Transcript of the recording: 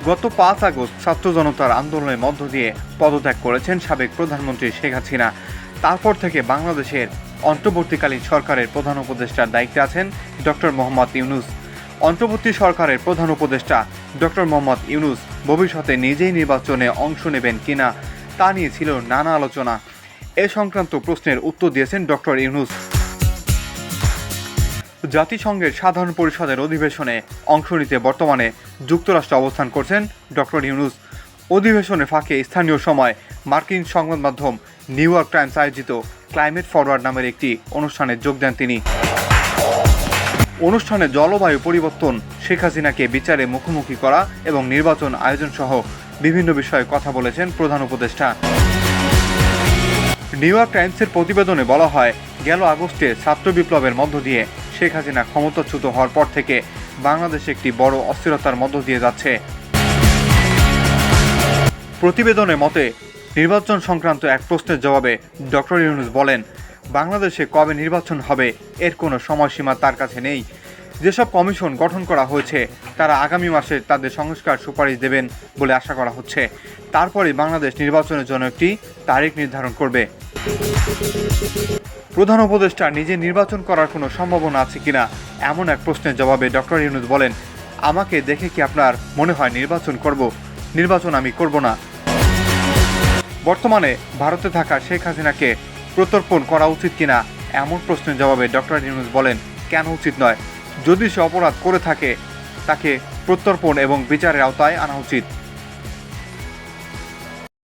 গত 5 আগস্ট ছাত্র জনতার আন্দোলনের মধ্য দিয়ে পদত্যাগ করেছেন সাবেক প্রধানমন্ত্রী শেখ হাসিনা। তারপর থেকে বাংলাদেশের অন্তর্বর্তীকালীন সরকারের প্রধান উপদেষ্টার দায়িত্বে আছেন ডক্টর মোহাম্মদ ইউনূস। অন্তর্বর্তী সরকারের প্রধান উপদেষ্টা ডক্টর মোহাম্মদ ইউনূস ভবিষ্যতে নিজেই নির্বাচনে অংশ নেবেন কিনা তা নিয়ে ছিল নানা আলোচনা। এ সংক্রান্ত প্রশ্নের উত্তর দিয়েছেন ডক্টর ইউনূস। জাতিসংঘের সাধারণ পরিষদের অধিবেশনে অংশ নিতে বর্তমানে যুক্তরাষ্ট্রে অবস্থান করছেন ডক্টর ইউনূস। অধিবেশনের ফাঁকে স্থানীয় সময় মার্কিন সংবাদ মাধ্যম নিউ ইয়র্ক টাইমস আয়োজিত ক্লাইমেট ফরওয়ার্ড নামের একটি অনুষ্ঠানে যোগ দেন তিনি। অনুষ্ঠানে জলবায়ু পরিবর্তন, শেখ হাসিনাকে বিচারে মুখোমুখি করা এবং নির্বাচন আয়োজন সহ বিভিন্ন বিষয়ে কথা বলেছেন প্রধান উপদেষ্টা। নিউ ইয়র্ক টাইমসের প্রতিবেদনে বলা হয়, গেল আগস্টে ছাত্র বিপ্লবের মধ্য দিয়ে শেখ হাসিনা ক্ষমতাচ্যুত হওয়ার পর থেকে বাংলাদেশ একটি বড় অস্থিরতার মধ্য দিয়ে যাচ্ছে। প্রতিবেদনের মতে, নির্বাচন সংক্রান্ত এক প্রশ্নের জবাবে ডক্টর ইউনূস বলেন, বাংলাদেশে কবে নির্বাচন হবে এর কোনো সময়সীমা তার কাছে নেই। যেসব কমিশন গঠন করা হয়েছে তারা আগামী মাসে তাদের সংস্কার সুপারিশ দেবেন বলে আশা করা হচ্ছে। তারপরে বাংলাদেশ নির্বাচনের জন্য একটি তারিখ নির্ধারণ করবে। প্রধান উপদেষ্টা নিজে নির্বাচন করার কোনো সম্ভাবনা আছে কিনা এমন এক প্রশ্নের জবাবে ডক্টর ইউনূস বলেন, আমাকে দেখে কি আপনার মনে হয় নির্বাচন করব? নির্বাচন আমি করব না। বর্তমানে ভারতে থাকা শেখ হাসিনাকে প্রত্যর্পণ করা উচিত কিনা এমন প্রশ্নের জবাবে ডক্টর ইউনূস বলেন, কেন উচিত নয়? যদি সে অপরাধ করে থাকে তাকে প্রত্যর্পণ এবং বিচারের আওতায় আনা উচিত।